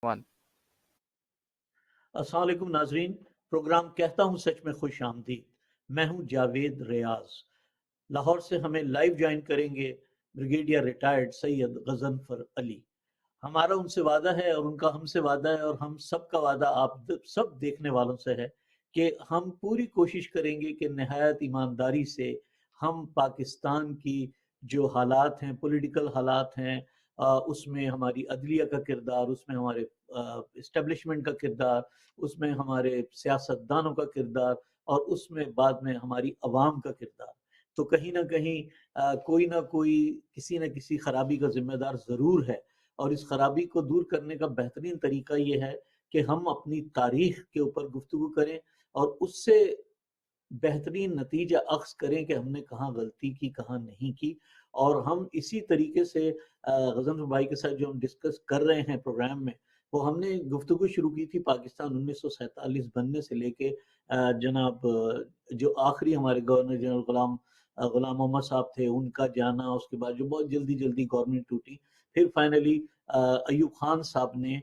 One. अस्सलाम वालेकुम नाजरीन, प्रोग्राम कहता हूँ सच में खुश आमदीद। मैं हूँ जावेद रियाज। लाहौर से हमें लाइव ज्वाइन करेंगे ब्रिगेडियर रिटायर्ड सैयद गजनफर अली। हमारा उनसे वादा है और उनका हमसे वादा है और हम सब का वादा आप सब देखने वालों से है कि हम पूरी कोशिश करेंगे कि नहायत ईमानदारी से हम पाकिस्तान की जो हालात हैं, पॉलिटिकल हालात हैं, उसमें हमारी अदलिया का किरदार, उसमें हमारे इस्टेब्लिशमेंट का किरदार, उसमें हमारे सियासतदानों का किरदार और उसमें बाद में हमारी अवाम का किरदार, तो कहीं ना कहीं कोई ना कोई किसी न किसी खराबी का जिम्मेदार ज़रूर है। और इस खराबी को दूर करने का बेहतरीन तरीका ये है कि हम अपनी तारीख के ऊपर गुफ्तगू करें और उससे बेहतरीन नतीजा अख्ज़ करें कि हमने कहाँ गलती की, कहाँ नहीं की। और हम इसी तरीके से गज़नफर भाई के साथ जो हम डिस्कस कर रहे हैं प्रोग्राम में, वो हमने गुफ्तगू शुरू की थी पाकिस्तान 1947 बनने से लेके जनाब जो आखिरी हमारे गवर्नर जनरल गुलाम मोहम्मद साहब थे, उनका जाना, उसके बाद जो बहुत जल्दी जल्दी गवर्नमेंट टूटी, फिर फाइनली अयूब खान साहब ने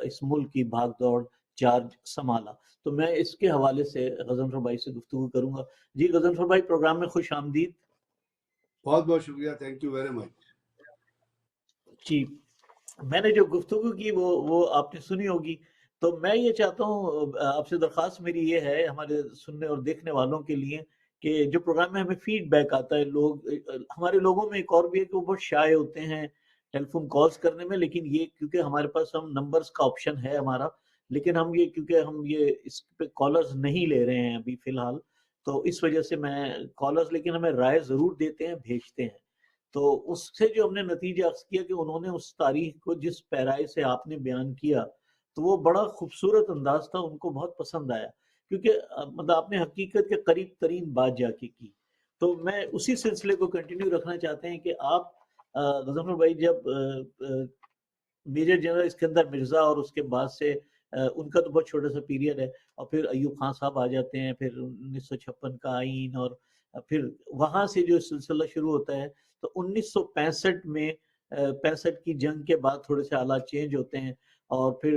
इस मुल्क की भाग दौड़ चार्ज संभाला। तो मैं इसके हवाले से गजनफर भाई से गुफ्तगू करूंगा। जी गजनफर भाई, प्रोग्राम में खुश आमदीद। बहुत बहुत शुक्रिया, थैंक यू वेरी मच। जी, मैंने जो गुफ्तगू की वो आपने सुनी होगी। तो मैं ये चाहता हूँ, आपसे दरख्वास्त मेरी ये है हमारे सुनने और देखने वालों के लिए, कि जो प्रोग्राम में हमें फीडबैक आता है, लोग हमारे लोगों में एक और भी है कि वो बहुत शाय होते हैं टेलीफोन कॉल्स करने में, लेकिन ये क्योंकि हमारे पास हम नंबर्स का ऑप्शन है हमारा, लेकिन हम ये क्योंकि हम ये इस पे कॉलर्स नहीं ले रहे हैं अभी फिलहाल, तो इस वजह से मैं कॉलर्स, लेकिन हमें राय ज़रूर देते हैं, भेजते हैं। तो उससे जो हमने नतीजा अख्ज़ किया कि उन्होंने उस तारीख को जिस पैराए से आपने बयान किया, तो वो बड़ा खूबसूरत अंदाज था, उनको बहुत पसंद आया, क्योंकि मतलब आपने हकीकत के करीब तरीन बात जाके की। तो मैं उसी सिलसिले को कंटिन्यू रखना चाहते हैं कि आप गजनफर भाई, जब मेजर जनरल इस्कंदर मिर्जा और उसके बाद से उनका तो बहुत छोटा सा पीरियड है, और फिर अयूब खान साहब आ जाते हैं, फिर 1956 का आइन, और फिर वहां से जो सिलसिला शुरू होता है, तो 1965 में 65 की जंग के बाद थोड़े से हालात चेंज होते हैं, और फिर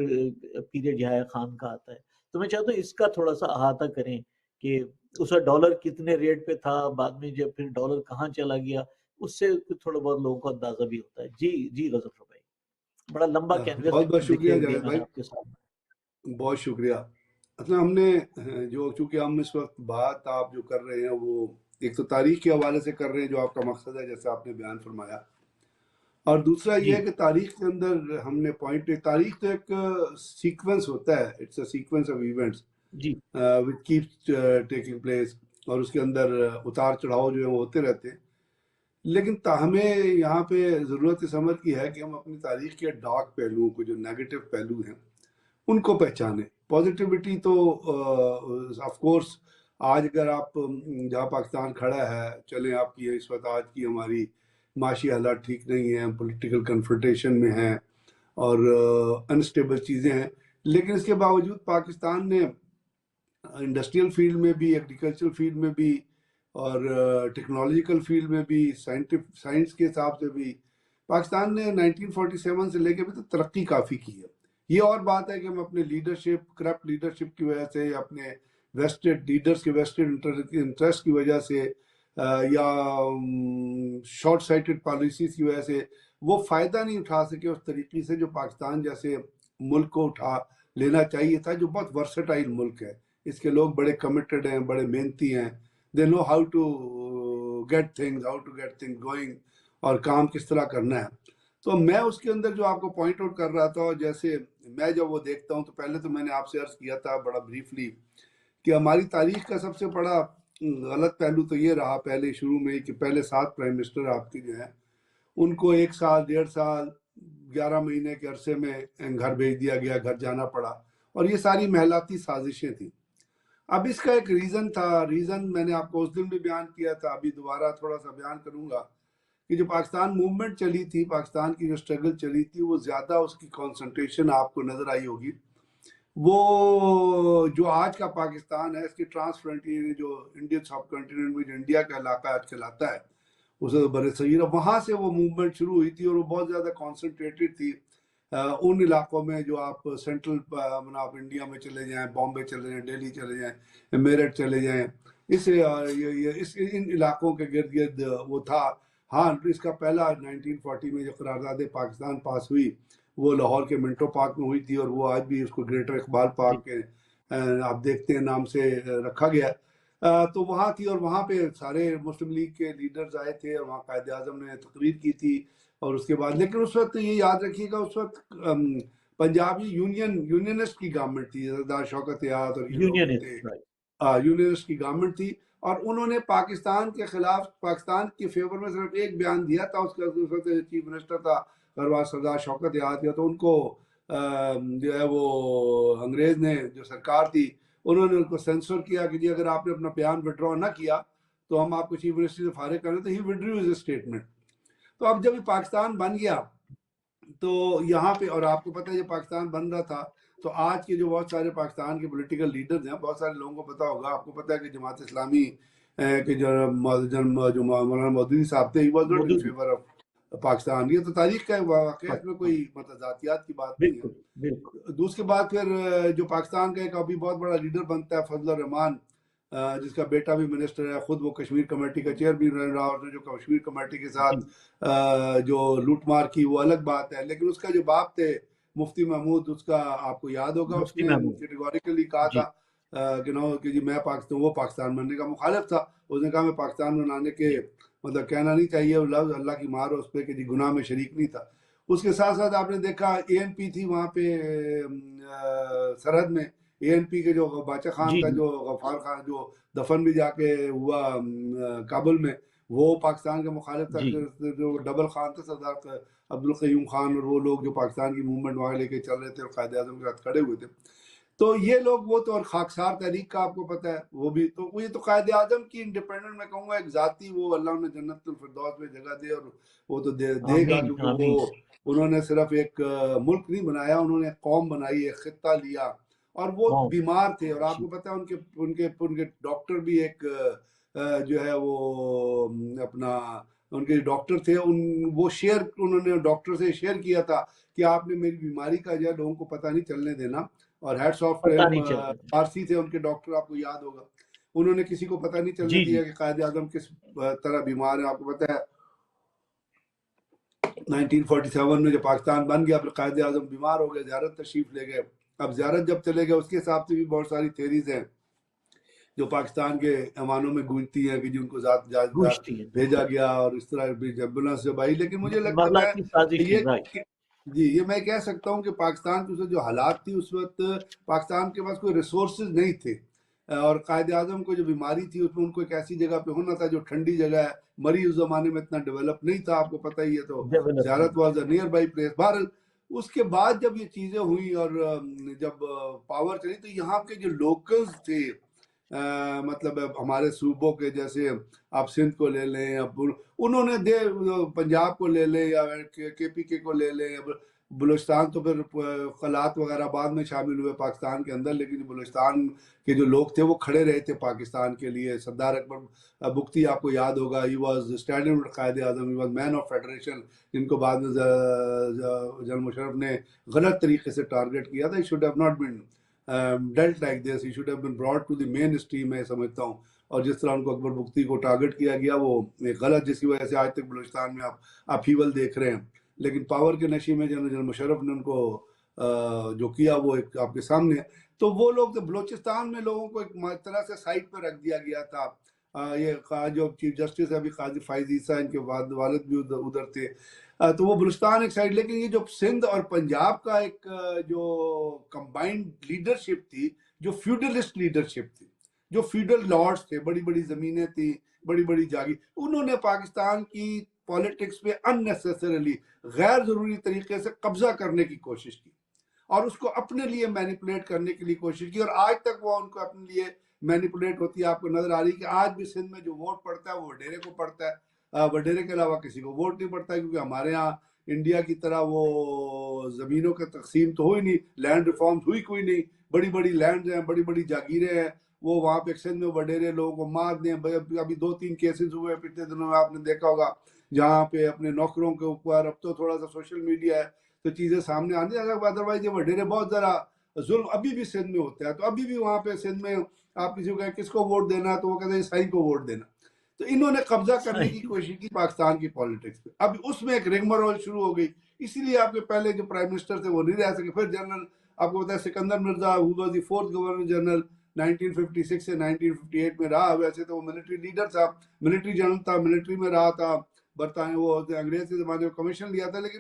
पीरियड यहाया खान का आता है। तो मैं चाहता हूँ इसका थोड़ा सा अहाता करें कि उस वक्त डॉलर कितने रेट पे था, बाद में जब फिर डॉलर कहाँ चला गया, उससे थोड़ा बहुत लोगों को अंदाजा भी होता है। जी जी गजनफर भाई, बड़ा लंबा कैनवस बहुत बहुत शुक्रिया बिखेर दिया जावेद मैंने भाई, आपके सामने। बहुत शुक्रिया। मतलब हमने जो, चूंकि हम इस वक्त बात आप जो कर रहे हैं वो एक तो तारीख के हवाले से कर रहे हैं, जो आपका मकसद है, जैसे आपने बयान फरमाया, और दूसरा ये जी है कि तारीख के अंदर हमने पॉइंट, तारीख तो एक सीक्वेंस होता है, it's a sequence of events जी विच कीप्स टेकिंग प्लेस, और उसके अंदर उतार चढ़ाव जो है वो होते रहते हैं। लेकिन हमें यहाँ पे ज़रूरत इस अमर की है कि हम अपनी तारीख के डार्क पहलुओं को, जो नेगेटिव पहलू हैं, उनको पहचानें। पॉजिटिविटी तो ऑफ कोर्स, आज अगर आप जहाँ पाकिस्तान खड़ा है, चलें आपकी इस वक्त आज की हमारी माशी हालात ठीक नहीं है, पॉलिटिकल कन्फ्रंटेशन में हैं और अनस्टेबल चीज़ें हैं, लेकिन इसके बावजूद पाकिस्तान ने इंडस्ट्रियल फील्ड में भी, एग्रीकल्चरल फील्ड में भी, और टेक्नोलॉजिकल फील्ड में भी, साइंस के हिसाब से भी पाकिस्तान ने 1947 से लेके भी तो तरक्की काफ़ी की है। ये और बात है कि हम अपने लीडरशिप, करप्ट लीडरशिप की वजह से, अपने वेस्टेड लीडर्स के वेस्टेड इंटरेस्ट की वजह से, या शॉर्ट साइटेड पॉलिसीज की वजह से वो फ़ायदा नहीं उठा सके उस तरीके से जो पाकिस्तान जैसे मुल्क को उठा लेना चाहिए था, जो बहुत वर्सेटाइल मुल्क है। इसके लोग बड़े कमिटेड हैं, बड़े मेहनती हैं, they know how to get things going, और काम किस तरह करना है। तो मैं उसके अंदर जो आपको पॉइंट आउट कर रहा था, और जैसे मैं जब वो देखता हूँ, तो पहले तो मैंने आपसे अर्ज किया था बड़ा ब्रीफली कि हमारी तारीख का सबसे बड़ा गलत पहलू तो ये रहा पहले शुरू में कि पहले 7 प्राइम मिनिस्टर आपके जो हैं उनको 1 साल, 1.5 साल, 11 महीने के अरसे में घर भेज दिया गया, घर जाना पड़ा, और ये सारी महलाती साजिशें थी। अब इसका एक रीज़न मैंने आपको उस दिन भी बयान किया था, अभी दोबारा थोड़ा सा बयान करूंगा कि जो पाकिस्तान मूवमेंट चली थी, पाकिस्तान की जो स्ट्रगल चली थी, वो ज़्यादा उसकी कंसंट्रेशन आपको नज़र आई होगी, वो जो आज का पाकिस्तान है, इसकी ट्रांसफ्रंटियर जो इंडियन सब कॉन्टिनेंट में जो इंडिया का इलाका आज कहलाता है, उसे बर सगीर, वहाँ से वो मूवमेंट शुरू हुई थी, और वो बहुत ज़्यादा कॉन्सेंट्रेटेड थी उन इलाकों में जो आप सेंट्रल आप इंडिया में चले जाएं, बॉम्बे चले जाएं, दिल्ली चले जाएं, मेरठ चले जाएं, इस इन इलाकों के गिर्द गिर्द वो था। हाँ, इसका पहला 1940 में जो करारदाद पाकिस्तान पास हुई वो लाहौर के मिंटो पार्क में हुई थी, और वो आज भी उसको ग्रेटर इकबाल पार्क के आप देखते हैं नाम से रखा गया। तो वहाँ थी, और वहाँ पे सारे मुस्लिम लीग के लीडर्स आए थे, और वहाँ कायद आज़म ने तकरीर की थी। और उसके बाद, लेकिन उस वक्त ये याद रखिएगा, उस वक्त पंजाबी यूनियनिस्ट की गवर्नमेंट थी, सरदार शौकत याद और ये लोग थे, यूनियनिस्ट की गवर्नमेंट थी। और उन्होंने पाकिस्तान के खिलाफ, पाकिस्तान के फेवर में सिर्फ एक बयान दिया था, उसका उस वक्त चीफ मिनिस्टर था सरदार शौकत याद किया, तो उनको जो है वो अंग्रेज ने, जो सरकार थी, उन्होंने उनको सेंसर किया कि जी अगर आपने अपना बयान विड्रॉ ना किया तो हम आपको चीफ मिनिस्टर से फारिग कर रहे, तो ही विड्रू हिज स्टेटमेंट। तो अब जब ये पाकिस्तान बन गया तो यहाँ पे, और आपको पता है जब पाकिस्तान बन रहा था तो आज के जो बहुत सारे पाकिस्तान के पॉलिटिकल लीडर्स हैं, बहुत सारे लोगों को पता होगा, आपको पता है कि जमात इस्लामी के जो मौलाना मौदूदी साहब थे, he was not in favour of Pakistan. ये तो तारीख का वाक़या है, इसमें कोई मतलब जातियात की बात नहीं है। दूसरी बात, फिर जो पाकिस्तान का एक अभी बहुत बड़ा लीडर बनता है फजल रहमान, जिसका बेटा भी मिनिस्टर है, खुद वो कश्मीर कमेटी का चेयर भी रहा, और जो कश्मीर कमेटी के साथ जो लूटमार की वो अलग बात है। लेकिन उसका जो बाप थे मुफ्ती महमूद, उसका आपको याद होगा, उसने कैटेगोरिकली कहा था कि जी मैं पाकिस्तान, वो पाकिस्तान बनने का मुखालिफ था। उसने कहा मैं पाकिस्तान बनाने के मतलब कहना नहीं चाहिए, वो लफ्ज़ अल्लाह की मार उस पर कि जी गुनाह में शरीक नहीं था। उसके साथ साथ आपने देखा ANP थी वहाँ पे सरहद में, ANP के जो बाचा खान था, जो गफ्फार खान, जो दफन भी जाके हुआ काबुल में, वो पाकिस्तान के मुखालिफ था। जो डबल खान था, सरदार अब्दुल क़य्यूम खान, और वो लोग जो पाकिस्तान की मूवमेंट वहाँ लेके चल रहे थे और कायद आज़म के साथ खड़े हुए थे, तो ये लोग वो तो, और खाकसार तहरीक का आपको पता है वो भी, तो ये तो कायद आज़म की इंडिपेंडेंट मैं कहूँगा एक जाती, वो अल्लाह ने जन्नतुल फिरदौस में जगह दे, और वो तो देगा, क्योंकि वो उन्होंने सिर्फ एक मुल्क नहीं बनाया, उन्होंने कौम बनाई, एक खित्ता लिया, और वो बीमार थे। और आपको पता है उनके उनके उनके डॉक्टर भी एक जो है वो अपना, उनके डॉक्टर थे, वो शेयर, उन्होंने डॉक्टर से शेयर किया था कि आपने मेरी बीमारी का जो है लोगों को पता नहीं चलने देना। और हेड्स ऑफ फारसी थे उनके डॉक्टर, आपको याद होगा, उन्होंने किसी को पता नहीं चलने दिया कि कायद आज़म किस तरह बीमार है। आपको पता है 1947 में जब पाकिस्तान बन गया, फिर कायद आज़म बीमार हो गए, ज़ियारत तशरीफ ले गए। अब ज़ियारत जब चले गए, उसके हिसाब से भी बहुत सारी थेरीज हैं जो पाकिस्तान के ऐवानों में गूंजती हैं कि जिनको भेजा गया, और इस तरह एम्बुलेंस जब आई। लेकिन मुझे लगता है ये मैं कह सकता हूँ कि पाकिस्तान की जो हालात थी उस वक्त, पाकिस्तान के पास कोई रिसोर्सेज नहीं थे, और कायद आज़म को जो बीमारी थी उसमें उनको एक ऐसी जगह पे होना था जो ठंडी जगह है। मरी उस जमाने में इतना डेवलप नहीं था, आपको पता ही है, तो ज़ियारत was a near by place. बहरहाल उसके बाद जब ये चीज़ें हुई और जब पावर चली, तो यहाँ के जो लोकल्स थे, मतलब हमारे सूबों के, जैसे आप सिंध को ले लें, अब उन्होंने पंजाब को ले लें, या KPK को ले लें, बलूचिस्तान तो फिर कलात वगैरह बाद में शामिल हुए पाकिस्तान के अंदर, लेकिन बलूचिस्तान के जो लोग थे वो खड़े रहे थे पाकिस्तान के लिए। सरदार अकबर बुख्ती आपको याद होगा, he was standing with Quaid Azam, he was man of federation, जिनको बाद में जनरल मुशर्रफ ने गलत तरीके से टारगेट किया था। He should have not been dealt like this, he should have been brought to the mainstream, मैं समझता हूँ। और जिस तरह उनको अकबर बुख्ती को टारगेट किया गया, वो एक गलत, जिसकी वजह से आज तक बलूचिस्तान में आप अपहीवल देख रहे हैं। लेकिन पावर के नशे में जनरल मुशर्रफ ने उनको जो किया वो एक आपके सामने है। तो वो लोग, तो बलूचिस्तान में लोगों को एक तरह से साइड पर रख दिया गया था। ये जो चीफ जस्टिस है अभी काजी फाइज ईसा, इनके वालिद भी उधर थे, तो वो बलूचिस्तान एक साइड। लेकिन ये जो सिंध और पंजाब का एक जो कंबाइंड लीडरशिप थी, जो फ्यूडलिस्ट लीडरशिप थी, जो फ्यूडल लॉर्ड्स थे, बड़ी बड़ी जमीनें थी, बड़ी बड़ी जागी, उन्होंने पाकिस्तान की पॉलिटिक्स पे अननेसेसरीली गैर जरूरी तरीके से कब्जा करने की कोशिश की, और उसको अपने लिए मैनिपुलेट करने के लिए कोशिश की, और आज तक वो उनको अपने लिए मैनिपुलेट होती है। आपको नजर आ रही है कि आज भी सिंध में जो वोट पड़ता है वो वडेरे को पड़ता है, वडेरे के अलावा किसी को वोट नहीं पड़ता है, क्योंकि हमारे यहाँ इंडिया की तरह वो जमीनों का तकसीम तो हुई नहीं, लैंड रिफॉर्म्स हुई कोई नहीं, बड़ी बड़ी लैंड हैं, बड़ी बड़ी जागीरें हैं, वो वहाँ पे सिंध में वडेरे लोगों को मार दें। अभी 2-3 केसेस हुए पिछले दिनों में, आपने देखा होगा, जहाँ पे अपने नौकरों के ऊपर, अब तो थोड़ा सा सोशल मीडिया है, تو چیزیں سامنے آنے لگا. ادروائز یہ وڈیرے بہت ذرا ظلم ابھی بھی سندھ میں ہوتا ہے. تو ابھی بھی وہاں پہ سندھ میں آپ کسی کو کہیں کس کو ووٹ دینا تو وہ کہتے ہیں عیسائی کو ووٹ دینا. تو انہوں نے قبضہ کرنے کی کوشش کی پاکستان کی پالیٹکس پہ. اب اس میں ایک رگمرول شروع ہو گئی. اسی لیے آپ کے پہلے جو پرائم منسٹر تھے وہ نہیں رہ سکے. پھر جنرل آپ کو بتایا Sikandar Mirza who was the fourth governor general 1956 سے 1958 میں رہا. ویسے تو وہ ملٹری لیڈر تھا, ملٹری جنرل تھا, ملٹری میں رہا تھا. برطانیہ وہ انگریز کے زمانے میں کمیشن لیا تھا, لیکن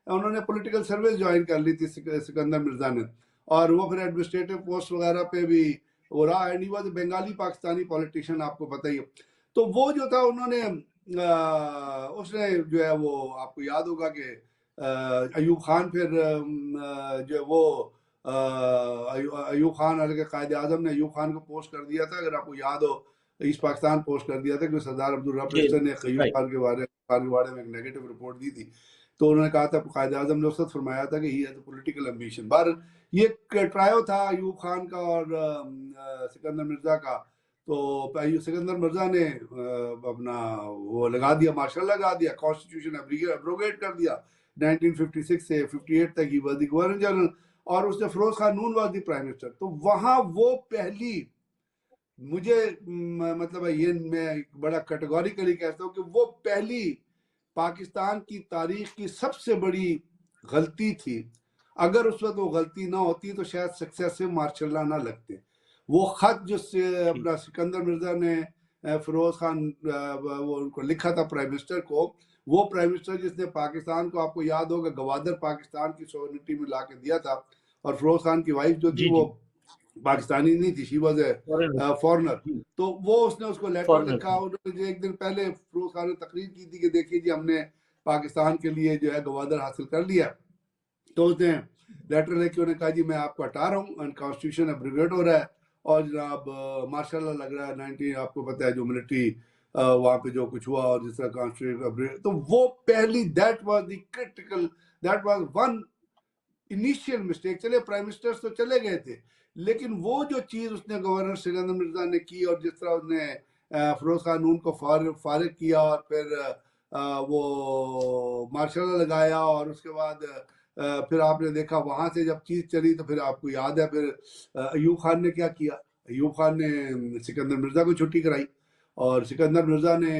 انہوں نے پولیٹیکل سروس جوائن کر لی تھی سکندر مرزا نے. اور وہ پھر ایڈمنسٹریٹو پوسٹ وغیرہ پہ بھی وہ رہا. And he was Bengali Pakistani politician, آپ کو پتہ ہی ہے. تو وہ جو تھا انہوں نے اس نے جو ہے وہ آپ کو یاد ہوگا کہ ایوب خان پھر جو وہ ایوب خان علیہ قائد اعظم نے ایوب خان کو پوسٹ کر دیا تھا, اگر آپ کو یاد ہو ایسٹ پاکستان پوسٹ کر دیا تھا, کہ سردار عبدالرب پرسٹر نے ایوب خان کے بارے میں ایک نیگیٹو رپورٹ دی تھی. تو انہوں نے کہا تھا قائد اعظم نے اس وقت فرمایا تھا کہ he has a political ambition. بہر یہ ٹرائیو تھا ایوب خان کا اور سکندر مرزا کا. تو سکندر مرزا نے اپنا وہ لگا دیا, مارشل لگا دیا, کانسٹیٹیوشن ابروگیٹ کر دیا. 1956 سے 58 تک he was the governor general, اور اس نے فیروز خان نون واز دی پرائم منسٹر. تو وہاں وہ پہلی مجھے مطلب یہ میں بڑا کیٹیگوریکلی کہتا ہوں کہ وہ پہلی پاکستان کی تاریخ کی سب سے بڑی غلطی تھی. اگر اس وقت وہ غلطی نہ ہوتی تو شاید سکسیسو مارشل لا نہ لگتے. وہ خط جو اپنا سکندر مرزا نے فیروز خان وہ ان کو لکھا تھا پرائم منسٹر کو, وہ پرائم منسٹر جس نے پاکستان کو آپ کو یاد ہوگا گوادر پاکستان کی سوورنٹی میں لا کے دیا تھا, اور فیروز خان کی وائف جو تھی وہ پاکستانی نہیں تھی, شی واز اے فورنر. تو وہ اس نے اس کو لیٹر لکھا. انہوں نے ایک دن پہلے فیروز خان نے تقریر کی تھی کہ دیکھیے جی ہم نے پاکستان کے لیے جو ہے گوادر حاصل کر لیا. تو اس نے لیٹر لے کے انہوں نے کہا جی میں آپ کو ہٹا رہا ہوں, کانسٹیٹیوشن ابروگیٹ ہو رہا ہے, اور جناب ماشاء اللہ لگ رہا ہے 19 آپ کو پتہ ہے جو ملٹری وہاں پہ جو کچھ ہوا, اور جس طرح کانسٹیٹیوشن. تو وہ پہلی that was the critical, that was one initial mistake. چلے پرائم منسٹرز تو چلے گئے تھے, لیکن وہ جو چیز اس نے گورنر سکندر مرزا نے کی, اور جس طرح اس نے فیروز خان نون کو فارغ کیا, اور پھر وہ مارشل لا لگایا, اور اس کے بعد پھر آپ نے دیکھا وہاں سے جب چیز چلی تو پھر آپ کو یاد ہے پھر ایوب خان نے کیا کیا. ایوب خان نے سکندر مرزا کو چھٹی کرائی, اور سکندر مرزا نے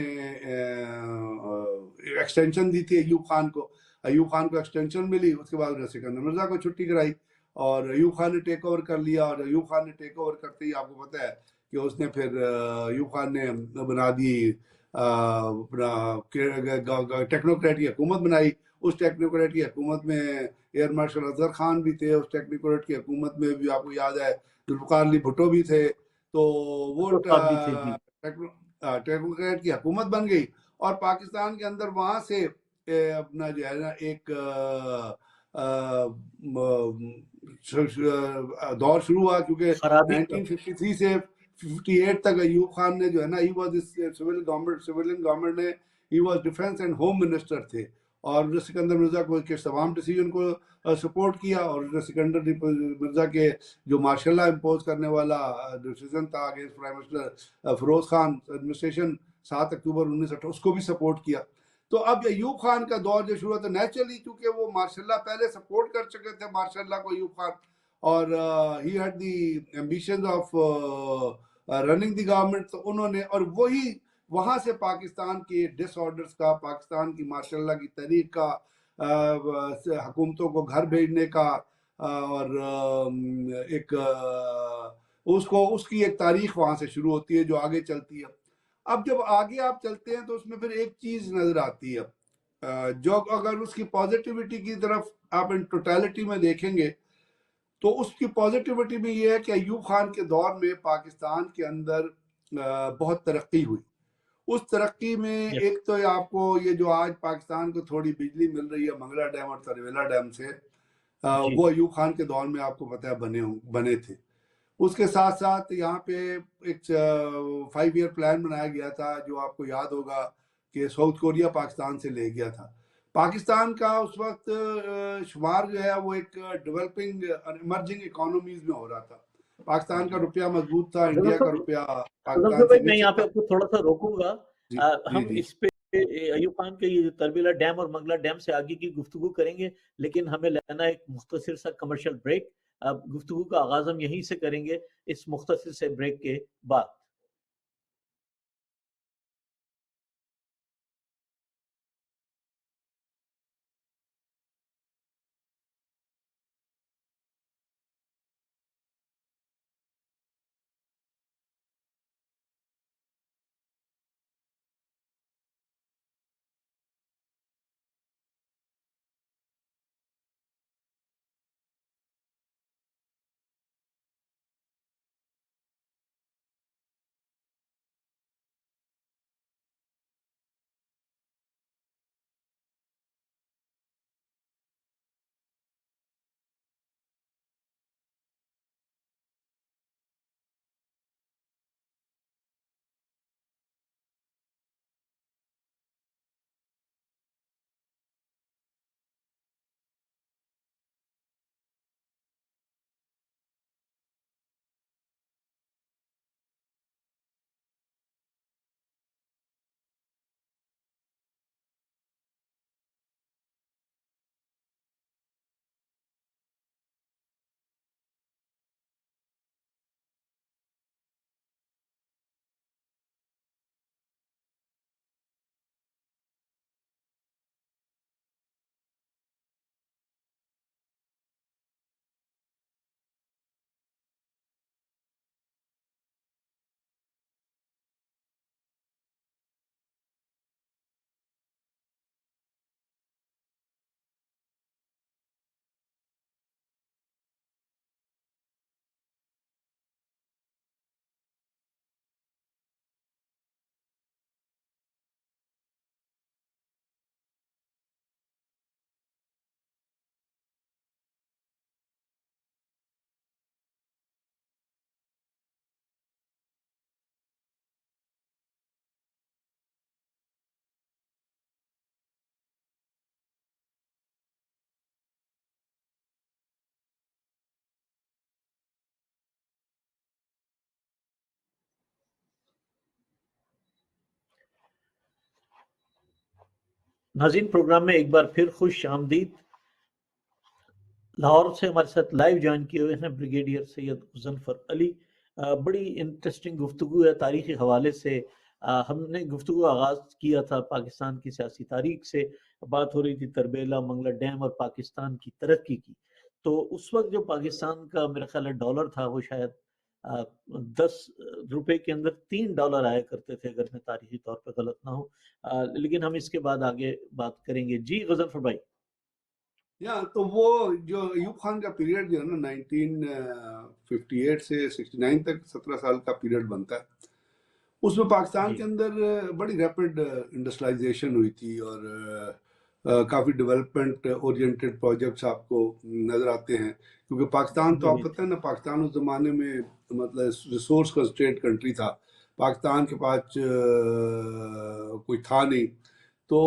ایکسٹینشن دی تھی ایوب خان کو. ایوب خان کو ایکسٹینشن ملی, اس کے بعد انہوں نے سکندر مرزا کو چھٹی کرائی, اور ایوب خان نے ٹیک اوور کر لیا. اور ایوب خان نے ٹیک اوور کرتے ہی آپ کو پتہ ہے کہ اس نے پھر ایوب خان نے بنا دی اپنا ٹیکنوکریٹ کی حکومت بنائی. اس ٹیکنوکریٹ کی حکومت میں ایئر مارشل اظہر خان بھی تھے, اس ٹیکنوکریٹ کی حکومت میں بھی آپ کو یاد ہے ذوالفقار علی بھٹو بھی تھے. تو وہ ٹیکنوکریٹ کی حکومت بن گئی, اور پاکستان کے اندر وہاں سے اپنا جو ہے نا ایک دور شروع ہوا, کیونکہ 1953 سے 58 تک ایوب خان نے جو ہے نا ہی واز سویلین گورنمنٹ نے he was defence and home minister تھے, اور سکندر مرزا کو تمام ڈیسیجن کو سپورٹ کیا. اور سکندر مرزا کے جو مارشل لا امپوز کرنے والا ڈیسیجن تھا against prime minister Feroz Khan administration 7 October 1958 اس کو بھی سپورٹ کیا. تو اب ایوب خان کا دور جو شروع ہوتا ہے نیچرلی, کیونکہ وہ ماشاء اللہ پہلے سپورٹ کر چکے تھے ماشاء اللہ کو ایوب خان, اور he had the ambitions of running the government. تو انہوں نے, اور وہی وہاں سے پاکستان کی ڈس آرڈرز کا, پاکستان کی ماشاء اللہ کی تحریک کا, حکومتوں کو گھر بھیجنے کا, اور ایک اس کی ایک تاریخ وہاں سے شروع ہوتی ہے جو آگے چلتی ہے. اب جب آگے آپ چلتے ہیں تو اس میں پھر ایک چیز نظر آتی ہے جو اگر اس کی پازیٹیوٹی کی طرف آپ ان ٹوٹیلٹی میں دیکھیں گے تو اس کی پازیٹیوٹی میں یہ ہے کہ ایوب خان کے دور میں پاکستان کے اندر بہت ترقی ہوئی. اس ترقی میں ایک تو آپ کو یہ جو آج پاکستان کو تھوڑی بجلی مل رہی ہے منگلا ڈیم اور ترویلا ڈیم سے, وہ ایوب خان کے دور میں آپ کو پتہ ہے بنے تھے. اس کے ساتھ ساتھ یہاں پہ ایک 5 ایئر پلان بنایا گیا تھا جو آپ کو یاد ہوگا کہ ساؤتھ کوریا پاکستان سے لے گیا تھا. پاکستان کا اس وقت شمار جو ہے وہ ایک ڈیولپنگ ایمرجنگ اکانومیز میں ہو رہا تھا. پاکستان کا روپیہ مضبوط تھا, انڈیا کا روپیہ پاکستان سے میں یہاں پہ آپ کو تھوڑا سا روکوں گا. ہم اس پہ ایوب خان کے یہ تربیلا ڈیم اور منگلا ڈیم سے آگے کی گفتگو کریں گے، لیکن ہمیں لینا ایک مختصر سا کمرشل بریک. اب گفتگو کا آغاز ہم یہیں سے کریں گے اس مختصر سے بریک کے بعد. ناظرین، پروگرام میں ایک بار پھر خوش آمدید. لاہور سے ہمارے ساتھ لائیو جوائن کیے ہوئے ہیں بریگیڈیئر سید مظفر علی. بڑی انٹرسٹنگ گفتگو ہے تاریخی حوالے سے. ہم نے گفتگو آغاز کیا تھا پاکستان کی سیاسی تاریخ سے. بات ہو رہی تھی تربیلا منگلا ڈیم اور پاکستان کی ترقی کی. تو اس وقت جو پاکستان کا میرا خیال ہے ڈالر تھا وہ شاید 10 روپے کے اندر $3 آیا کرتے تھے، اگر میں تاریخی طور پہ غلط نہ ہوں. لیکن ہم اس کے بعد آگے بات کریں گے. جی غضنفر بھائی. تو وہ جو ایوب خان کا پیریڈ جو ہے نا 1958 سے 69 تک 17 سال کا پیریڈ بنتا ہے. اس میں پاکستان کے اندر بڑی ریپڈ انڈسٹرائزیشن ہوئی تھی اور کافی ڈیولپمنٹ اورینٹڈ پروجیکٹس آپ کو نظر آتے ہیں، کیونکہ پاکستان تو آپ پتہ ہے نا، پاکستان اس زمانے میں مطلب ریسورس کنسٹرینٹ کنٹری تھا. پاکستان کے پاس کوئی تھا نہیں. تو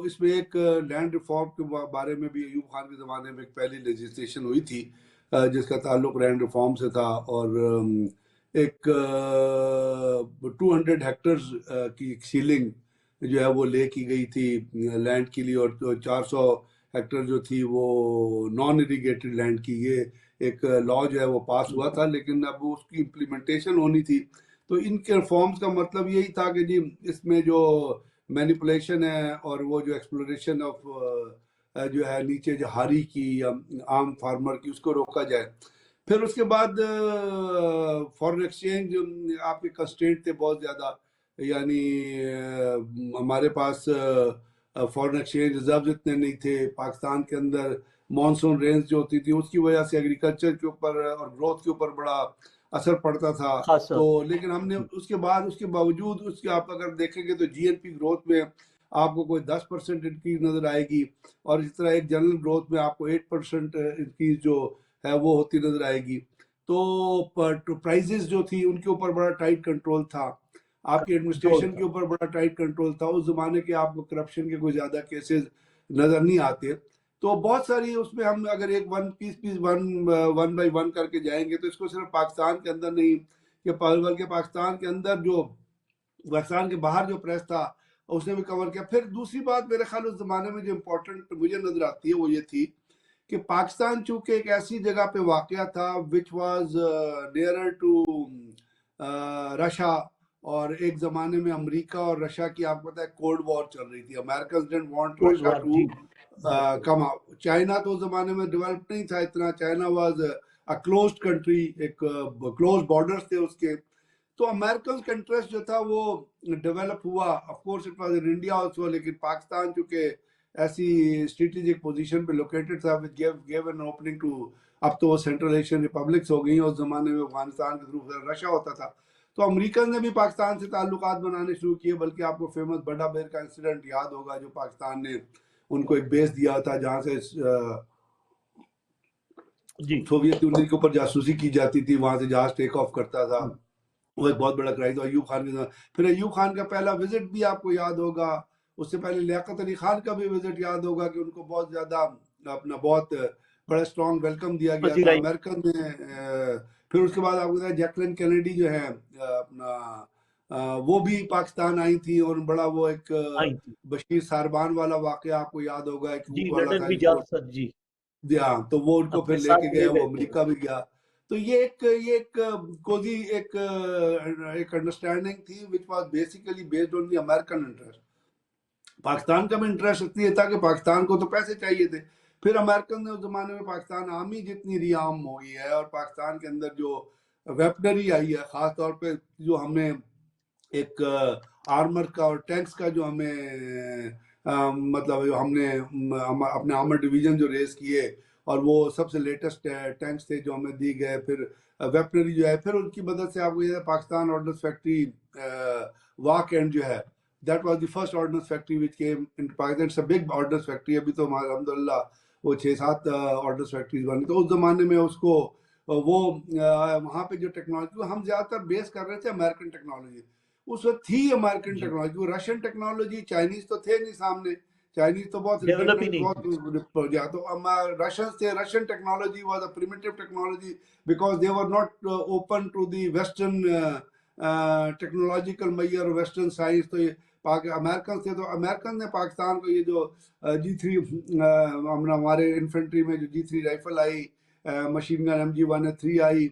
اس میں ایک لینڈ ریفارم کے بارے میں بھی ایوب خان کے زمانے میں ایک پہلی لیجسلیشن ہوئی تھی جس کا تعلق لینڈ ریفارم سے تھا، اور ایک 200 ہیکٹرز کی ایک سیلنگ جو ہے وہ لے کی گئی تھی لینڈ کے لیے، اور 400 ہیکٹر جو تھی وہ نان اریگیٹڈ لینڈ کی. یہ ایک لا جو ہے وہ پاس ہوا تھا، لیکن اب اس کی امپلیمنٹیشن ہونی تھی. تو ان کے ریفارمز کا مطلب یہی تھا کہ جی اس میں جو مینیپولیشن ہے اور وہ جو ایکسپلوریشن آف جو ہے نیچے جہاری کی یا عام فارمر کی، اس کو روکا جائے. پھر اس کے بعد فارن ایکسچینج آپ کے کنسٹرینٹ تھے بہت زیادہ، یعنی ہمارے پاس فارن ایکسچینج ریزروز اتنے نہیں تھے. پاکستان کے اندر مانسون رینز جو ہوتی تھی اس کی وجہ سے ایگریکلچر کے اوپر اور گروتھ کے اوپر بڑا اثر پڑتا تھا. تو لیکن ہم نے اس کے باوجود اس کے آپ اگر دیکھیں گے تو جی این پی گروتھ میں آپ کو کوئی 10% انکریز نظر آئے گی، اور اس طرح ایک جنرل گروتھ میں آپ کو 8% انکریز جو ہے وہ ہوتی نظر آئے گی. تو پرائزز جو تھی ان کے اوپر بڑا ٹائٹ کنٹرول تھا، آپ کی ایڈمنسٹریشن کے اوپر بڑا ٹائٹ کنٹرول تھا. اس زمانے کے آپ کو کرپشن کے کوئی زیادہ کیسز نظر نہیں آتے. تو بہت ساری اس میں ہم اگر ایک ون بائی ون کر کے جائیں گے تو اس کو صرف پاکستان کے اندر نہیں کہ بلکہ پاکستان کے اندر جو پاکستان کے باہر جو پریس تھا उसने भी कवर किया। फिर दूसरी बात मेरे ख्याल उस जमाने में जो इम्पोर्टेंट मुझे नजर आती है वो ये थी कि पाकिस्तान चूंकि एक ऐसी जगह पे वाक़या था which was nearer to Russia, और एक जमाने में अमेरिका और रशिया की आपको पता है कोल्ड वॉर चल रही थी। American didn't want cold Russia war to जी कम आउट। चाइना तो उस जमाने में डेवलप नहीं था इतना, China was a closed country, एक क्लोज बॉर्डर्स थे उसके। तो अमेरिकन का इंटरेस्ट जो था वो डेवलप हुआ, of course it was in India also, लेकिन पाकिस्तान चूंकि ऐसी स्ट्रेटेजिक पोजीशन पे लोकेटेड था, गिव एन ओपनिंग टू, अब तो वो सेंट्रल एशियन रिपब्लिक्स हो गई, उस जमाने में अफगानिस्तान के थ्रू रशिया होता था। तो अमेरिकन ने भी पाकिस्तान से ताल्लुकात बनाने शुरू किए, बल्कि आपको फेमस बड़ा बेर का इंसिडेंट याद होगा, जो पाकिस्तान ने उनको एक बेस दिया था जहाँ से जी सोवियत यूनियन के ऊपर जासूसी की जाती थी, वहां से जहाज टेक ऑफ करता था। वो एक बहुत बड़ा क्राइस था अयूब खान के साथ। फिर अयूब खान का पहला विजिट भी आपको याद होगा, उससे पहले लियाकत अली खान का भी विजिट याद होगा कि उनको बहुत ज्यादा अपना बहुत बड़ा स्ट्रॉन्ग वेलकम दिया गया था पजीराई अमेरिकन ने। फिर उसके बाद आपको पता है जैकलिन कैनेडी जो है अपना वो भी पाकिस्तान आई थी, और बड़ा वो एक आई थी बशीर सारबान वाला वाकया आपको याद होगा, एक जी, ऊँट वाला लंदन था भी जा जिसको सर जी दिया, तो वो उनको अपने फिर साथ लेके गए, ले वो गए थे। अमेरिका भी गया। तो ये एक एक अंडरस्टैंडिंग थी which was basically based on the American interest. Pakistan का भी इंटरेस्ट इसलिए था कि पाकिस्तान को तो पैसे चाहिए थे। फिर अमेरिकन ने उस जमाने में पाकिस्तान आर्मी जितनी रियाम हो गई है, और पाकिस्तान के अंदर जो वेपनरी आई है, खास तौर पे जो हमने एक आर्मर का और टैंक्स का जो हमें मतलब हमने अपने आर्मर डिवीजन जो रेस किए, और वो सबसे लेटेस्ट टैंक्स थे जो हमें दी गए। फिर वेपनरी जो है, फिर उनकी मदद से आपको ये Pakistan ordnance factory walk and जो है, that was the first ordnance factory which came in Pakistan. It's a big ordnance factory, अभी तो अल्हम्दुलिल्लाह वो 6-7 ऑर्डिनेंस फैक्ट्रीज बनी। तो उस जमाने में उसको वो वहाँ पे जो टेक्नोलॉजी हम ज्यादातर बेस कर रहे थे अमेरिकन टेक्नोलॉजी, उस वक्त थी अमेरिकन जी टेक्नोलॉजी, रशियन टेक्नोलॉजी, चाइनीज तो थे नहीं सामने, चाइनीज तो बहुत डेवलप ही इंडिपेंडेंट नहीं थी। बहुत गया। तो रशियन थे, Russian technology was a primitive technology because they were not open to the western technological mayor, western science. तो ये अमेरिकन थे, तो अमेरिकन ने पाकिस्तान को ये जो G3 हमारे इन्फेंट्री में जो G3 राइफल आई, मशीन गन MG1A3 आई,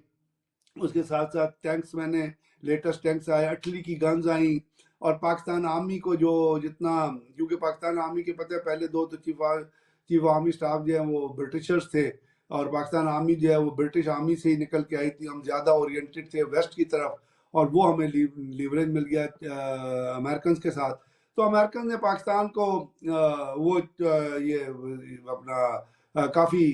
उसके साथ साथ टैंक्स मैंने लेटेस्ट टैंक्स आए, अटली की गन्स आई, और पाकिस्तान आर्मी को जो जितना, क्योंकि पाकिस्तान आर्मी के पता है पहले दो तो चीफ आर्मी स्टाफ जो है वो ब्रिटिशर्स थे, और पाकिस्तान आर्मी जो है वो ब्रिटिश आर्मी से ही निकल के आई थी। हम ज़्यादा ओरिएंटेड थे वेस्ट की तरफ, और वो हमें लीवरेज मिल गया अमेरिकन के साथ। तो अमेरिकन ने पाकिस्तान को वो ये अपना काफ़ी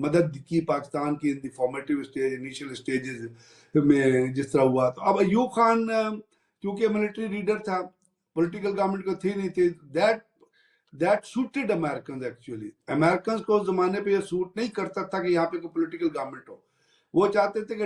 मदद की पाकिस्तान की in the formative stage, initial stages में जिस तरह हुआ। तो अब अयूब खान क्योंकि मिलिट्री लीडर था, पॉलिटिकल गवर्नमेंट को थी नहीं थी, that suited American. Actually American को उस जमाने पे ये सूट नहीं करता था कि यहाँ पे कोई पॉलिटिकल गवर्नमेंट हो। वो चाहते थे कि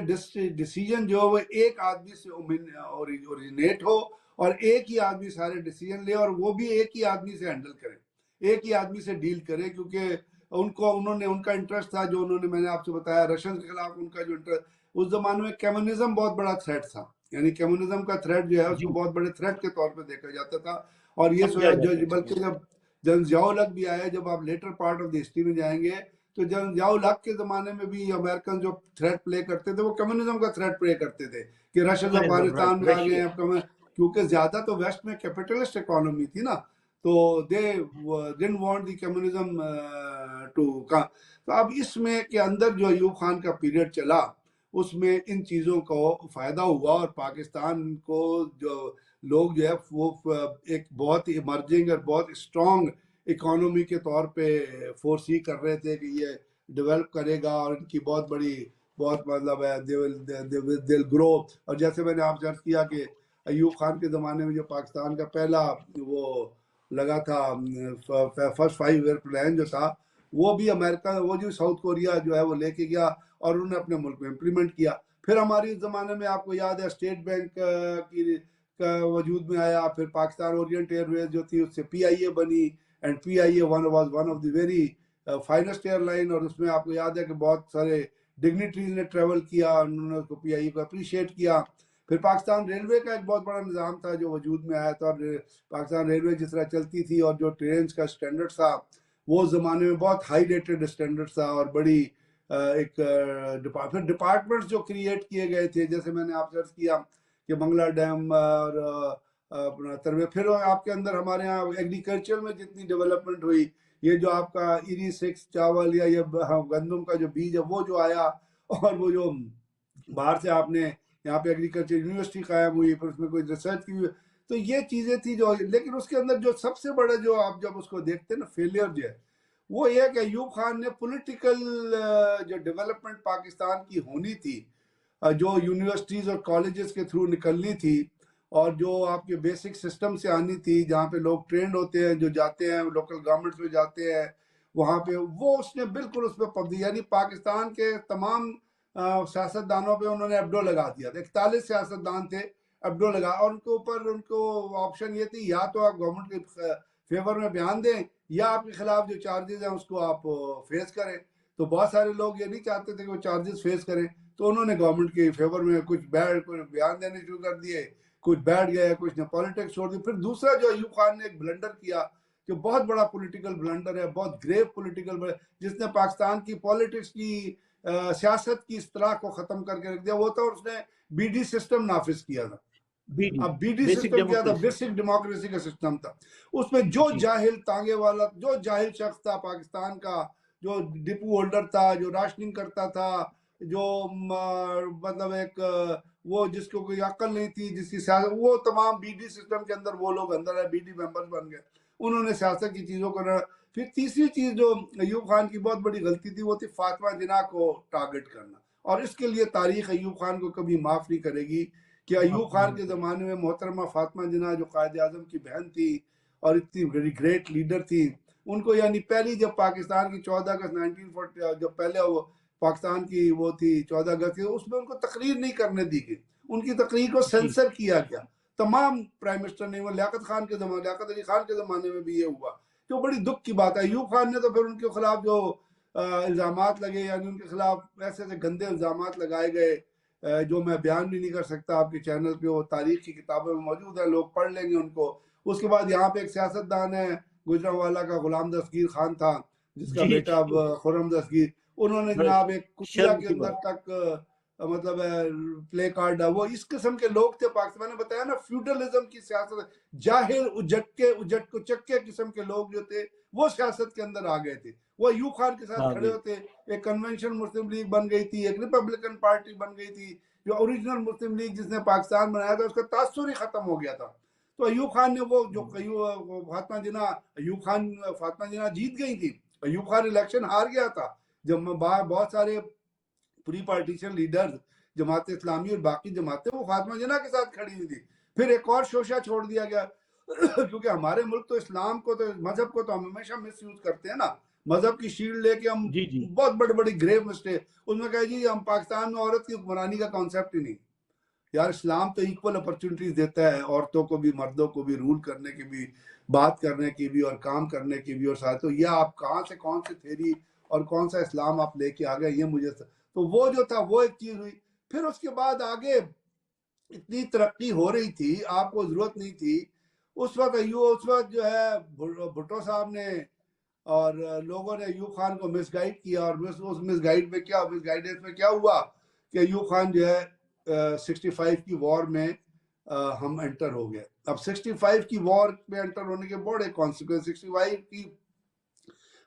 डिसीजन जो है वो एक आदमी से ओरिजिनेट हो, और एक ही आदमी सारे डिसीजन ले, और वो भी एक ही आदमी से हैंडल करे, एक ही आदमी से डील करे। क्योंकि उनका इंटरेस्ट था, जो मैंने आपसे बताया रशियन के खिलाफ उनका जो इंटरेस्ट, उस जमाने में कम्युनिज्म बहुत बड़ा थ्रेट था, यानी कम्युनिज्म का थ्रेट जो है उसको जी बहुत बड़े थ्रेट के तौर पे देखा जाता था। और ये समझा जाता था बल्कि जब जन जियाउल भी आया, जब आप later part of the history में जाएंगे, तो जन जियाउल के जमाने में भी अमेरिकन जो थ्रेट प्ले करते थे वो कम्युनिज्म का थ्रेट प्ले करते थे कि रशियन कम्युनिज्म अफगानिस्तान राइट में आ गए रशिया हैं। क्योंकि ज्यादा तो वेस्ट में कैपिटलिस्ट इकोनॉमी थी ना, तो they didn't want the communism too. तो अब इसमें के अंदर जो अयूब खान का पीरियड चला, उसमें इन चीज़ों को फ़ायदा हुआ, और पाकिस्तान को जो लोग जो है वो एक बहुत ही इमर्जिंग और बहुत स्ट्रॉन्ग इकोनॉमी के तौर पे फोरसी कर रहे थे कि ये डेवलप करेगा, और इनकी बहुत बड़ी बहुत मतलब है दे विल ग्रो। और जैसे मैंने आपसे अर्ज किया कि अयूब खान के ज़माने में जो पाकिस्तान का पहला वो लगा था फर्स्ट 5 ईयर प्लान जो था, वो भी अमेरिका, वो जो साउथ कोरिया जो है वो लेके गया, और उन्होंने अपने मुल्क में इम्प्लीमेंट किया। फिर हमारी इस ज़माने में आपको याद है स्टेट बैंक की का वजूद में आया, फिर पाकिस्तान ओरिएंट एयरवेज जो थी उससे PIA बनी, and PIA was one of the very finest airline. और उसमें आपको याद है कि बहुत सारे डिग्निटरीज ने ट्रेवल किया, उन्होंने उसको PIA को अप्रिशिएट किया। پھر پاکستان ریلوے کا ایک بہت بڑا نظام تھا جو وجود میں آیا تھا، اور پاکستان ریلوے جس طرح چلتی تھی اور جو ٹرینز کا اسٹینڈرڈ تھا وہ اس زمانے میں بہت ہائی ریٹڈ اسٹینڈرڈ تھا، اور بڑی ایک پھر ڈپارٹمنٹس جو کریٹ کیے گئے تھے، جیسے میں نے آپ سے عرض کیا کہ منگلا ڈیم اور اپنا ترویج، پھر آپ کے اندر ہمارے یہاں ایگریکلچر میں جتنی ڈیولپمنٹ ہوئی، یہ جو آپ کا ایری 6 چاول یا یہ گندم کا جو بیج ہے وہ جو آیا، اور وہ جو باہر سے آپ نے یہاں پہ ایگریکلچر یونیورسٹی قائم ہوئی، پھر اس میں کوئی ریسرچ کی ہوئی، تو یہ چیزیں تھی جو، لیکن اس کے اندر جو سب سے بڑا جو آپ جب اس کو دیکھتے ہیں نا فیلئر جو ہے وہ یہ کہ ایوب خان نے پولیٹیکل جو ڈیولپمنٹ پاکستان کی ہونی تھی، جو یونیورسٹیز اور کالجز کے تھرو نکلنی تھی، اور جو آپ کے بیسک سسٹم سے آنی تھی جہاں پہ لوگ ٹرینڈ ہوتے ہیں، جو جاتے ہیں لوکل گورنمنٹس میں جاتے ہیں وہاں پہ، وہ اس نے بالکل اس پہ پابندی، یعنی پاکستان کے تمام سیاست دانوں پہ انہوں نے ایبڈو لگا دیا تھا، 41 سیاست دان تھے ایبڈو لگا، اور ان کے اوپر ان کو آپشن یہ تھی یا تو آپ گورنمنٹ کے فیور میں بیان دیں یا آپ کے خلاف جو چارجز ہیں اس کو آپ فیس کریں۔ تو بہت سارے لوگ یہ نہیں چاہتے تھے کہ وہ چارجز فیس کریں، تو انہوں نے گورنمنٹ کے فیور میں کچھ بیان دینے شروع کر دیے، کچھ بیٹھ گئے، کچھ نے پالیٹکس چھوڑ دی۔ پھر دوسرا جو ایوب خان نے ایک بلنڈر کیا جو بہت بڑا پولیٹیکل بلنڈر ہے، بہت گریو پولیٹیکل بلنڈر، جس نے پاکستان کی پالیٹکس کی سیاست کی اصطلاح کو ختم کر کے رکھ دیا، وہ تھا اس نے بی ڈی سسٹم نافذ کیا تھا۔ اب بی ڈی بیسک سسٹم کیا تھا؟ ڈیموکریسی، بیسک ڈیموکریسی کا سسٹم تھا۔ اس میں جو جی جاہل تانگے والا، جو جاہل شخص تھا پاکستان کا، جو ڈپو ہولڈر تھا، جو راشننگ کرتا تھا، جو مطلب ایک وہ جس کو کوئی عقل نہیں تھی، جس کی سیاست، وہ تمام بی ڈی سسٹم کے اندر وہ لوگ اندر ہے، بی ڈی ممبرز بن گئے، انہوں نے سیاست کی چیزوں کو۔ پھر تیسری چیز جو ایوب خان کی بہت بڑی غلطی تھی وہ تھی فاطمہ جناح کو ٹارگٹ کرنا، اور اس کے لیے تاریخ ایوب خان کو کبھی معاف نہیں کرے گی کہ ایوب خان کے زمانے میں محترمہ فاطمہ جناح جو قائد اعظم کی بہن تھی اور اتنی گریٹ لیڈر تھی، ان کو یعنی پہلی جب پاکستان کی 14 اگست 1940 جب پہلے وہ پاکستان کی وہ تھی 14 اگست، اس میں ان کو تقریر نہیں کرنے دی گئی، ان کی تقریر کو سینسر کیا گیا تمام پرائم منسٹر نے۔ وہ لیاقت علی خان کے زمانے میں بھی یہ ہوا، جو بڑی دکھ کی بات ہے۔ ایوب خان نے تو پھر ان کے خلاف جو الزامات لگے، یعنی ان کے خلاف ایسے ایسے گندے الزامات لگائے گئے جو میں بیان بھی نہیں کر سکتا، آپ کے چینل پہ وہ تاریخ کی کتابوں میں موجود ہے، لوگ پڑھ لیں گے ان کو۔ اس کے بعد یہاں پہ ایک سیاست دان ہے گجرانوالہ کا غلام دستگیر خان تھا، جس کا بیٹا اب خرم دستگیر، انہوں نے جناب ایک کتیا کے اندر تک مطلب پلے کارڈ ہے، وہ اس قسم کے لوگ تھے پاکستان میں نے بتایا نا، فیوڈلزم کی سیاست، جاہل اجٹ کو چکے قسم کے لوگ جو تھے وہ سیاست کے اندر آ گئے تھے، وہ ایوب خان کے ساتھ کھڑے ہوتے، ایک کنونشن مسلم لیگ بن گئی تھی، ایک ریپبلکن پارٹی بن گئی تھی، جو اوریجنل مسلم لیگ جس نے پاکستان بنایا تھا اس کا تاثر ہی ختم ہو گیا تھا۔ تو ایوب خان نے وہ جو فاطمہ جناح جیت گئی تھی، ایوب خان الیکشن ہار گیا تھا، جب بہت سارے pre partition leader Jamaat Islami اور باقی جماعتیں وہ فاطمہ جناح کے ساتھ کھڑی ہوئی تھی۔ پھر ایک اور شوشہ چھوڑ دیا گیا کیونکہ ہمارے ملک تو اسلام کو، تو مذہب کو تو ہم ہمیشہ مس یوز کرتے ہیں نا، مذہب کی شیلڈ لے کے ہم بہت بڑی گریو مسٹیک اس میں کہے جی ہم پاکستان میں عورت کی حکمرانی کا کانسیپٹ ہی نہیں۔ یار اسلام تو ایکول اپرچونٹیز دیتا ہے عورتوں کو بھی مردوں کو بھی، رول کرنے کی بھی، بات کرنے کی بھی اور کام کرنے کی بھی، اور ساتھ تو یہ آپ کہاں سے کون سے تھیری اور کون سا اسلام آپ لے کے آگئے، یہ مجھے تو وہ جو تھا وہ ایک چیز ہوئی۔ پھر اس کے بعد آگے اتنی ترقی ہو رہی تھی، آپ کو ضرورت نہیں تھی اس وقت جو ہے بھٹو صاحب نے اور لوگوں نے ایوب خان کو مس گائیڈ کیا، اور اس مس گائیڈنس میں کیا ہوا کہ ایوب خان جو ہے 65 کی وار میں ہم انٹر ہو گئے۔ اب 65 کی وار میں انٹر ہونے کے بڑے کانسیکوینس، 65 کی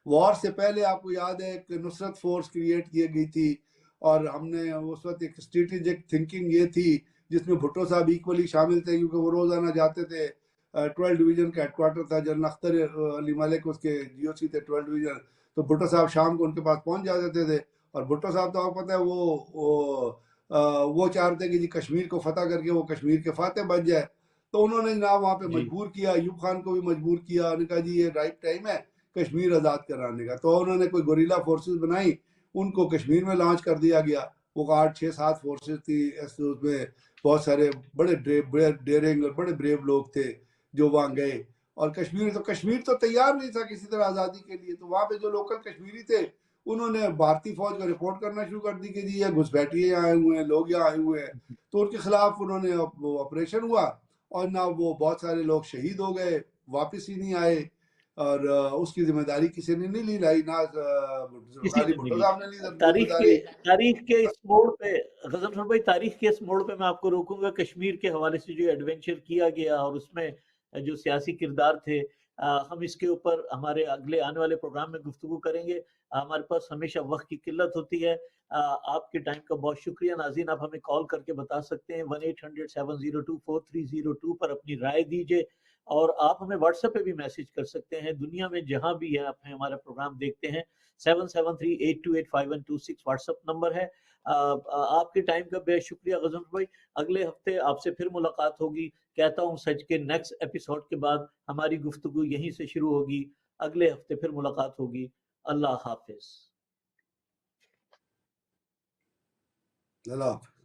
وار سے پہلے آپ کو یاد ہے کہ نصرت فورس کریٹ کی گئی تھی، اور ہم نے اس وقت ایک اسٹریٹجک تھنکنگ یہ تھی جس میں بھٹو صاحب ایکولی شامل تھے، کیونکہ وہ روزانہ جاتے تھے، 12 ڈویژن کا ہیڈ کوارٹر تھا، جنرل اختر علی ملک اس کے جی او سی تھے 12 ڈویژن، تو بھٹو صاحب شام کو ان کے پاس پہنچ جاتے تھے، اور بھٹو صاحب تو آپ کو پتہ ہے وہ چاہتے کہ جی کشمیر کو فتح کر کے وہ کشمیر کے فاتح بن جائے، تو انہوں نے جناب وہاں پہ مجبور کیا، ایوب خان کو بھی مجبور کیا، انہوں نے کہا جی یہ رائٹ ٹائم ہے کشمیر آزاد کرانے کا، تو انہوں نے کوئی گوریلا فورسز بنائی، ان کو کشمیر میں لانچ کر دیا گیا، وہ 8-6-7 فورسز تھی، اس میں بہت سارے بڑے ڈیرنگ اور بڑے بریو لوگ تھے جو وہاں گئے، اور کشمیر تو تیار نہیں تھا کسی طرح آزادی کے لیے، تو وہاں پہ جو لوکل کشمیری تھے उन्होंने भारतीय फौज को रिपोर्ट करना शुरू कर दी कि जी ये घुसपैठिए आए हुए हैं, लोग यहाँ आए हुए हैं। तो उनके खिलाफ उन्होंने ऑपरेशन हुआ और ना वो बहुत सारे लोग शहीद हो गए, वापस ही नहीं आए, और उसकी जिम्मेदारी किसी ने नहीं ली, ना किसी सरदारी ने नहीं भुट्टो ली। साहब ने ली जिम्मेदारी। तारीख के इस मोड़ पे गजनफर भाई, तारीख के इस मोड़ पे मैं आपको रोकूंगा। कश्मीर के हवाले से जो एडवेंचर किया गया और उसमें जो सियासी किरदार थे, हम इसके ऊपर हमारे अगले आने वाले प्रोग्राम में गुफ्तगू करेंगे। हमारे पास हमेशा वक्त की किल्लत होती है। आपके टाइम का बहुत शुक्रिया नाज़रीन। आप हमें कॉल करके बता सकते हैं 1-800-702-4302 पर अपनी राय दीजिए, और आप हमें व्हाट्सएप पे भी मैसेज कर सकते हैं। दुनिया में जहां भी है आप हमारा प्रोग्राम देखते हैं, 7738285126 व्हाट्सएप नंबर है। आपके टाइम का बेहद शुक्रिया गजन भाई। अगले हफ्ते आपसे फिर मुलाकात होगी। कहता हूँ सच के नेक्स्ट एपिसोड के बाद हमारी गुफ्तगू यहीं से शुरू होगी। अगले हफ्ते फिर मुलाकात होगी। अल्लाह हाफिज। अल्लाह।